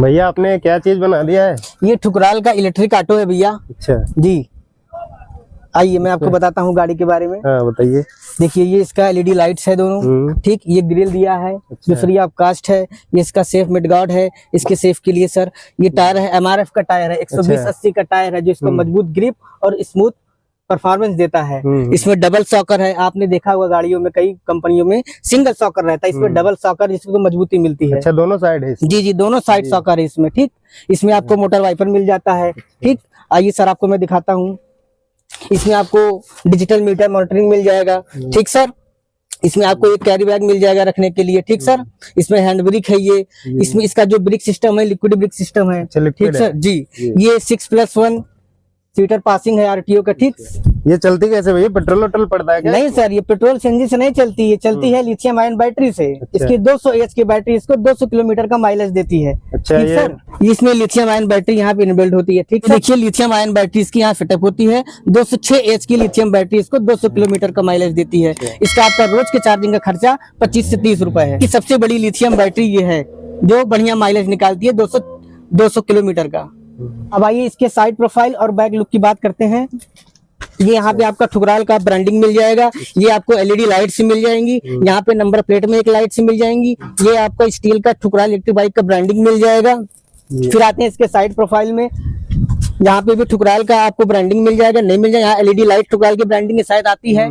भैया आपने क्या चीज बना दिया है? ये ठुकराल का इलेक्ट्रिक ऑटो है भैया। अच्छा जी, आइए मैं आपको बताता हूँ गाड़ी के बारे में। हाँ बताइए। देखिए ये इसका एलईडी लाइट्स है दोनों, ठीक। ये ग्रिल दिया है। अच्छा। दूसरी आप कास्ट है। ये इसका सेफ मिडगार्ड है। इसके सेफ के लिए सर ये टायर है, एमआरएफ का टायर है, 120/80 का टायर है, जो इसको मजबूत ग्रिप और स्मूथ परफॉर्मेंस देता है। इसमें डबल सॉकर है। आपने देखा होगा गाड़ियों में कई कंपनियों में सिंगल सॉकर रहता है, इसमें डबल सॉकर, जिसको मजबूती मिलती है। अच्छा, दोनों साइड है? जी जी, दोनों साइड सॉकर है इसमें, ठीक। इसमें आपको मोटर वाइपर मिल जाता है, ठीक। आइए सर आपको मैं दिखाता हूँ। इसमें आपको डिजिटल मीटर मॉनिटरिंग मिल जाएगा, ठीक सर। इसमें आपको एक कैरी बैग मिल जाएगा रखने के लिए, ठीक सर। इसमें हैंड ब्रेक है ये। इसमें इसका जो ब्रेक सिस्टम है लिक्विड ब्रेक सिस्टम है, ठीक सर जी। ये 6+1 सीटर पासिंग है आरटीओ का, ठीक। ये चलती कैसे भैया? पेट्रोल वोट्रोल पड़ता है क्या? नहीं सर, ये पेट्रोल सीएनजी से नहीं चलती है, चलती है लिथियम आयन बैटरी से। इसकी 200 एच की बैटरी इसको 200 किलोमीटर का माइलेज देती है। अच्छा, ठीक सर। इसमें लिथियम आयन बैटरी यहाँ पे इनबिल्ट होती है, ठीक। देखिए लिथियम आयन बैटरी इसकी यहाँ फिटअप होती है। 206 एच की लिथियम बैटरी इसको 200 किलोमीटर का माइलेज देती है। इसका आपका रोज के चार्जिंग का खर्चा 25 से 30 रुपए है। सबसे बड़ी लिथियम बैटरी ये है जो बढ़िया माइलेज निकालती है 200 किलोमीटर का। अब आइए इसके साइड प्रोफाइल और बैक लुक की बात करते हैं। ये यहाँ पे आपका ठुकराल का ब्रांडिंग मिल जाएगा। ये आपको एलईडी लाइट्स मिल जाएंगी। यहाँ पे नंबर प्लेट में एक लाइट्स मिल जाएंगी। ये आपको स्टील का ठुकराल इलेक्ट्रिक बाइक का ब्रांडिंग मिल जाएगा। फिर आते हैं इसके साइड प्रोफाइल में। यहाँ पे भी ठुकराल का आपको ब्रांडिंग मिल जाएगा, नहीं मिल जाएगा। यहाँ एलईडी लाइट ठुकराल की ब्रांडिंग के साथ आती है,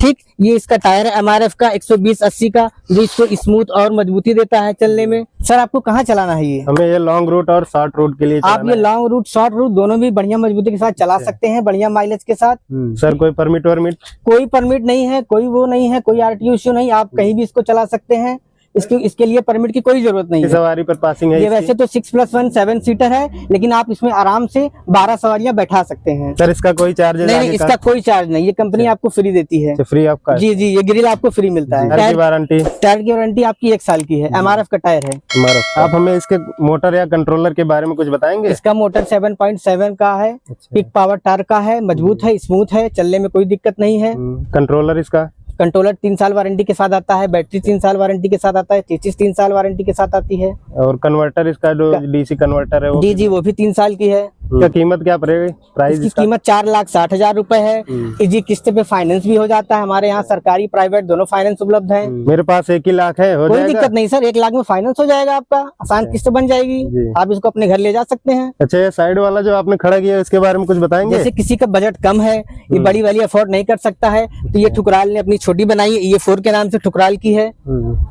ठीक। ये इसका टायर है एमआरएफ का 120/80 का, जो इसको स्मूथ और मजबूती देता है चलने में। सर आपको कहाँ चलाना है ये? हमें ये लॉन्ग रूट और शॉर्ट रूट के लिए आप ये लॉन्ग रूट शॉर्ट रूट दोनों भी बढ़िया मजबूती के साथ चला सकते हैं, बढ़िया माइलेज के साथ। सर कोई परमिट वर्मिट? कोई परमिट नहीं है, कोई वो नहीं है, कोई आरटीओ इश्यू नहीं। आप कहीं भी इसको चला सकते हैं। इसके लिए परमिट की कोई जरूरत नहीं है। सवारी पर पासिंग है ये वैसे तो 6+1 7 सीटर है, लेकिन आप इसमें आराम से 12 सवारियां बैठा सकते हैं। सर इसका कोई चार्ज नहीं, इसका कोई चार्ज नहीं। ये कंपनी आपको फ्री देती है। फ्री आपका? जी जी, ये ग्रिल आपको फ्री मिलता है। टायर की वारंटी? टायर की वारंटी आपकी 1 साल की है। एमआरएफ का टायर है। आप हमें इसके मोटर या कंट्रोलर के बारे में कुछ बताएंगे? इसका मोटर 7.7 का है, पिक पावर टार्क का है, मजबूत है, स्मूथ है, चलने में कोई दिक्कत नहीं है। कंट्रोलर इसका? कंट्रोलर 3 साल वारंटी के साथ आता है। बैटरी 3 साल वारंटी के साथ आता है। चेसिस 3 साल वारंटी के साथ आती है। और कन्वर्टर इसका जो डीसी कन्वर्टर है वो? जी, वो भी 3 साल की है। क्या कीमत क्या पड़ेगी? प्राइस इसकी कीमत 4,60,000 रुपए है। इजी किस्त पे फाइनेंस भी हो जाता है। हमारे यहाँ सरकारी प्राइवेट दोनों फाइनेंस उपलब्ध है। मेरे पास 1 ही लाख है, हो कोई जाएगा? दिक्कत नहीं सर, 1 लाख में फाइनेंस हो जाएगा आपका, आसान किस्त बन जाएगी। आप इसको अपने घर ले जा सकते हैं। अच्छा, ये साइड वाला जो आपने खड़ा किया इसके बारे में कुछ बताएंगे? जैसे किसी का बजट कम है, ये बड़ी वाली अफोर्ड नहीं कर सकता है, तो ये ठुकराल ने अपनी छोटी बनाई है। ये 4 के नाम से ठुकराल की है।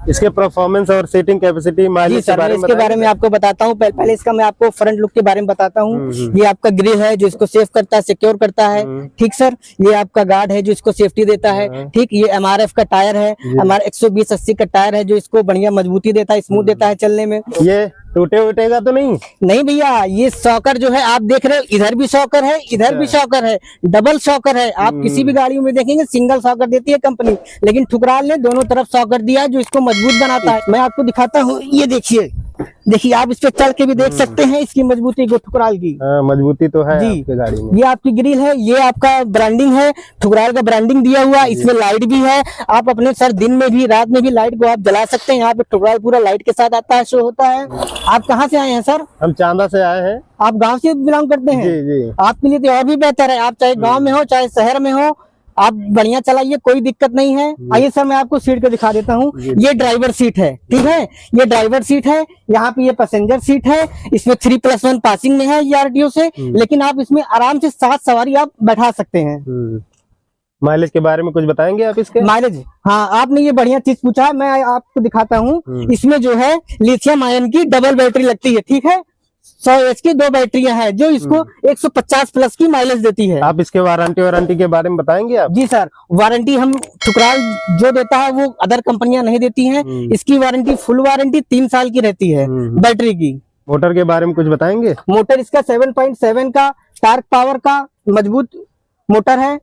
इसके परफॉर्मेंस और सीटिंग कैपेसिटी, माइलेज इसके बारे में आपको बताता हूँ। पहले इसका मैं आपको फ्रंट लुक के बारे में बताता हूँ। ये आपका ग्रिल है जो इसको सेफ करता है, सिक्योर करता है, ठीक सर। ये आपका गार्ड है जो इसको सेफ्टी देता है, ठीक। ये एमआरएफ का टायर है, हमारा 120/80 का टायर है, जो इसको बढ़िया मजबूती देता है, स्मूथ देता है चलने में। ये टूटेगा तो नहीं? नहीं भैया, ये शॉकर जो है आप देख रहे हो, इधर भी शॉकर है, इधर भी शॉकर है, डबल शॉकर है। आप किसी भी गाड़ियों में देखेंगे सिंगल शॉकर देती है कंपनी, लेकिन ठुकराल ने दोनों तरफ शॉकर दिया है जो इसको मजबूत बनाता है। मैं आपको दिखाता हूँ, ये देखिए आप इस पे चल के भी देख सकते हैं इसकी मजबूती को, ठुकराल की। मजबूती तो है जी आपकी गाड़ी में। ये आपकी ग्रिल है, ये आपका ब्रांडिंग है, ठुकराल का ब्रांडिंग दिया हुआ। इसमें लाइट भी है। आप अपने सर दिन में भी रात में भी लाइट को आप जला सकते हैं। यहाँ पे ठुकराल पूरा लाइट के साथ आता है, शो होता है। आप कहाँ से आए हैं सर? हम चांदा से आए हैं। आप गांव से बिलोंग करते हैं? जी। आपके लिए तो और भी बेहतर है। आप चाहे गांव में हो चाहे शहर में हो, आप बढ़िया चलाइए, कोई दिक्कत नहीं है। आइए सर मैं आपको सीट को दिखा देता हूँ। ये ड्राइवर सीट है, ठीक है। ये ड्राइवर सीट है। यहाँ पे ये पैसेंजर सीट है। इसमें 3+1 पासिंग में है ये आरटीओ से, लेकिन आप इसमें आराम से 7 सवारी आप बैठा सकते हैं। माइलेज के बारे में कुछ बताएंगे आप इसके? माइलेज, हाँ आपने ये बढ़िया चीज पूछा है, मैं आपको दिखाता हूँ। इसमें जो है लिथियम आयन की डबल बैटरी लगती है, ठीक है। 100 एच की 2 बैटरियां हैं जो इसको 150+ की माइलेज देती है। आप इसके वारंटी के बारे में बताएंगे आप? जी सर, वारंटी हम ठुकराल जो देता है वो अदर कंपनियां नहीं देती हैं। इसकी वारंटी फुल वारंटी 3 साल की रहती है बैटरी की। मोटर के बारे में कुछ बताएंगे? मोटर इसका 7.7 का टार्क पावर का मजबूत मोटर है,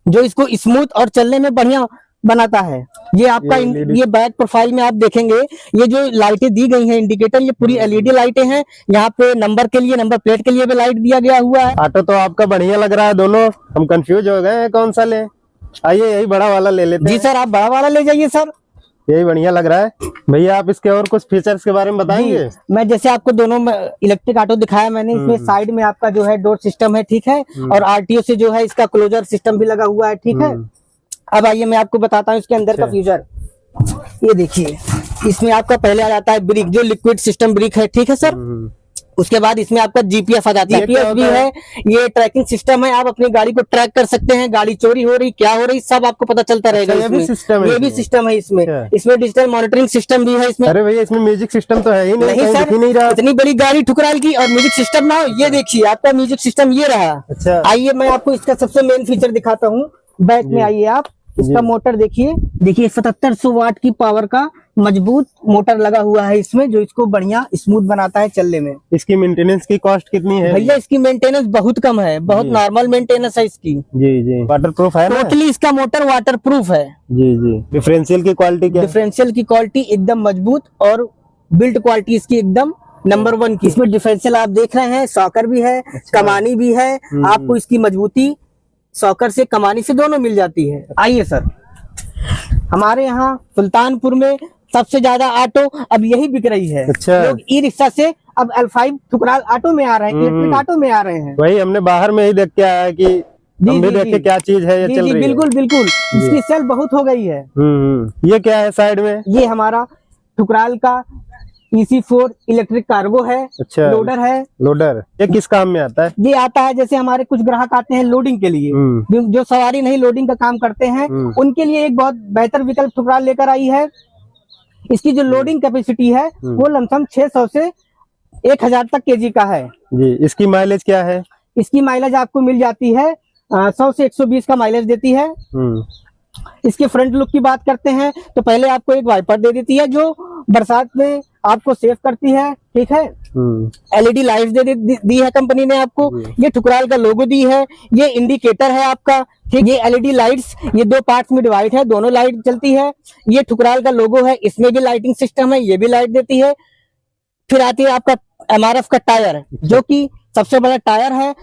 जो इसको स्मूथ और चलने में बढ़िया बनाता है। ये आपका ये बैक प्रोफाइल में आप देखेंगे, ये जो लाइटें दी गई हैं इंडिकेटर, ये पूरी एलईडी लाइटें हैं। यहाँ पे नंबर के लिए, नंबर प्लेट के लिए भी लाइट दिया गया हुआ है। ऑटो तो आपका बढ़िया लग रहा है दोनों, हम कंफ्यूज हो गए हैं कौन सा ले। आइए यही बड़ा वाला ले लेते हैं। जी सर, आप बड़ा वाला ले जाइए सर। यही बढ़िया लग रहा है भैया। आप इसके और कुछ फीचर्स के बारे में बताएंगे? जी, मैं जैसे आपको दोनों इलेक्ट्रिक ऑटो दिखाया मैंने, इसमें साइड में आपका जो है डोर सिस्टम है, ठीक है, और आरटीओ से जो है इसका क्लोजर सिस्टम भी लगा हुआ है, ठीक है। अब आइए मैं आपको बताता हूँ इसके अंदर का फीचर। ये देखिए, इसमें आपका पहले आ जाता है ब्रिक, जो लिक्विड सिस्टम ब्रिक है, ठीक है सर। उसके बाद इसमें आपका जीपीएस आ जाता है। जीपीएस भी है, ये ट्रैकिंग सिस्टम है, आप अपनी गाड़ी को ट्रैक कर सकते हैं, गाड़ी चोरी हो रही क्या हो रही सब आपको पता चलता रहेगा। ये भी सिस्टम है, ये भी सिस्टम है इसमें। इसमें डिजिटल मॉनिटरिंग सिस्टम भी है इसमें। अरे भैया इसमें म्यूजिक सिस्टम तो है ही नहीं सर, नहीं रहा। इतनी बड़ी गाड़ी ठुकराल की और म्यूजिक सिस्टम ना हो। ये देखिए आपका म्यूजिक सिस्टम ये रहा। अच्छा, आइए मैं आपको इसका सबसे मेन फीचर दिखाता हूँ। बैक में आइए आप, इसका मोटर देखिए। देखिए 7700 वाट की पावर का मजबूत मोटर लगा हुआ है इसमें, जो इसको बढ़िया स्मूथ बनाता है चलने में। इसकी मेंटेनेंस की कॉस्ट कितनी है? भैया इसकी मेंटेनेंस बहुत कम है, बहुत नॉर्मल मेंटेनेंस है इसकी। जी जी, वाटर प्रूफ है ना? टोटली इसका मोटर वाटर प्रूफ है। जी जी। डिफरेंशियल की क्वालिटी क्या है? डिफरेंशियल की क्वालिटी एकदम मजबूत और बिल्ड क्वालिटी इसकी एकदम नंबर 1 की। इसमें डिफरेंशियल आप देख रहे हैं, सॉकर भी है, कमानी भी है। आपको इसकी मजबूती सॉकर से कमानी से दोनों मिल जाती है। आइए सर, हमारे यहाँ सुल्तानपुर में सबसे ज्यादा ऑटो अब यही बिक रही है। अच्छा। लोग ई रिक्शा से अब L5 ठुकराल ऑटो में आ रहे हैं, इलेक्ट्रिक ऑटो में आ रहे हैं। वही हमने बाहर में ही देख के आया कि हम भी देख के क्या चीज है ये चल रही है। बिल्कुल बिल्कुल, इसकी सेल बहुत हो गई है। ये क्या है साइड में? ये हमारा ठुकराल का EC4 इलेक्ट्रिक कार्गो है। अच्छा, लोडर है। लोडर ये किस काम में आता है? ये आता है जैसे हमारे कुछ ग्राहक आते हैं लोडिंग के लिए, जो सवारी नहीं लोडिंग का काम करते हैं, उनके लिए एक बहुत बेहतर विकल्प ठुकराल लेकर आई है। इसकी जो लोडिंग कैपेसिटी है वो लमसम 600 से 1000 तक केजी का है। जी। इसकी माइलेज क्या है? इसकी माइलेज आपको मिल जाती है 100 से 120 का माइलेज देती है। इसके फ्रंट लुक की बात करते हैं तो पहले आपको एक वाइपर दे देती है जो बरसात में आपको सेव करती है, ठीक है। LED लाइट्स दी है कंपनी ने आपको। ये ठुकराल का लोगो दी है। ये इंडिकेटर है आपका, ठीक। ये LED लाइट्स ये 2 पार्ट्स में डिवाइड है, दोनों लाइट चलती है। ये ठुकराल का लोगो है, इसमें भी लाइटिंग सिस्टम है, ये भी लाइट देती है। फिर आती है आपका MRF का टायर, जो कि सबसे बड़ा टायर है।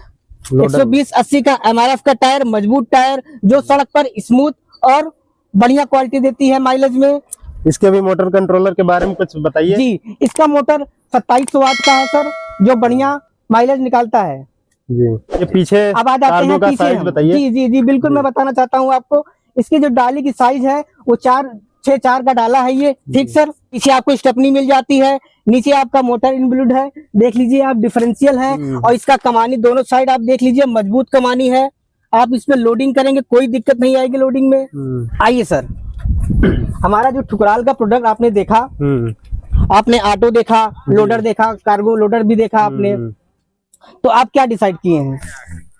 120/80 का MRF का टायर, मजबूत टायर, जो सड़क पर स्मूथ और बढ़िया क्वालिटी देती है माइलेज में। इसके भी मोटर कंट्रोलर के बारे में कुछ बताइए। जी, इसका मोटर 2700 वाट का है सर, जो बढ़िया माइलेज निकालता है। जी। ये पीछे अब आ जाते हैं पीछे साइज बताइए। जी जी जी बिल्कुल, मैं बताना चाहता हूँ आपको। इसकी जो डाली की साइज है वो 4/6 का डाला है ये, ठीक सर। पीछे आपको स्टेपनी मिल जाती है, नीचे आपका मोटर इनबिल्ट है, देख लीजिए आप, डिफरेंशियल है। और इसका कमानी दोनों साइड आप देख लीजिए, मजबूत कमानी है। आप इसमें लोडिंग करेंगे कोई दिक्कत नहीं आएगी लोडिंग में। आइए सर, हमारा जो ठुकराल का प्रोडक्ट आपने देखा, आपने ऑटो देखा, लोडर देखा, कार्गो लोडर भी देखा आपने, तो आप क्या डिसाइड किए हैं?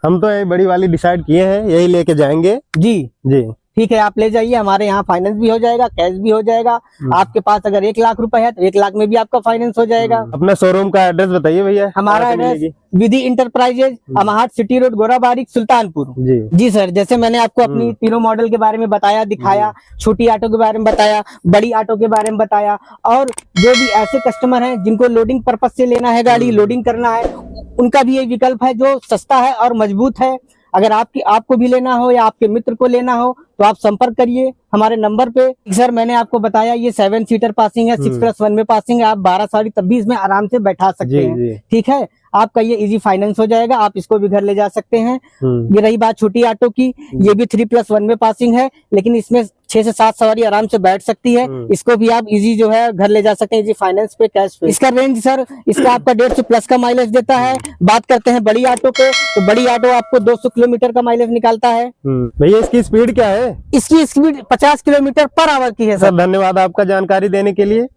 हम तो ये बड़ी वाली डिसाइड किए हैं, यही लेके जाएंगे। जी जी ठीक है, आप ले जाइए। हमारे यहाँ फाइनेंस भी हो जाएगा, कैश भी हो जाएगा। आपके पास अगर 1 लाख रुपए है तो 1 लाख में भी आपका फाइनेंस हो जाएगा। अपना शोरूम का एड्रेस बताइए भैया। हमारा एड्रेस विधि इंटरप्राइजेज, अमाहट सिटी रोड, गोराबारिक, सुल्तानपुर। जी सर, जैसे मैंने आपको अपनी तीनों मॉडल के बारे में बताया, दिखाया, छोटी ऑटो के बारे में बताया, बड़ी ऑटो के बारे में बताया, और जो भी ऐसे कस्टमर हैं जिनको लोडिंग पर्पज से लेना है, गाड़ी लोडिंग करना है, उनका भी ये विकल्प है जो सस्ता है और मजबूत है। अगर आपको भी लेना हो या आपके मित्र को लेना हो तो आप संपर्क करिए हमारे नंबर पे। सर मैंने आपको बताया ये 7 सीटर पासिंग है, 6+1 में पासिंग है। आप 12 सवारी तब भी इसमें आराम से बैठा सकते हैं, ठीक है। आपका ये इजी फाइनेंस हो जाएगा, आप इसको भी घर ले जा सकते हैं। ये रही बात छोटी ऑटो की, ये भी 3+1 में पासिंग है, लेकिन इसमें 6 से 7 सवारी आराम से बैठ सकती है। इसको भी आप इजी जो है घर ले जा सकते हैं, इजी फाइनेंस पे, कैश पे। इसका रेंज सर, इसका आपका 150+ का माइलेज देता है। बात करते हैं बड़ी ऑटो पे, तो बड़ी ऑटो आपको 200 किलोमीटर का माइलेज निकालता है। भैया इसकी स्पीड क्या है? इसकी स्पीड 50 किलोमीटर पर आवर की है सर। धन्यवाद आपका जानकारी देने के लिए।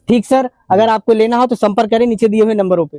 ठीक सर, अगर आपको लेना हो तो संपर्क करें नीचे दिए हुए नंबरों पे।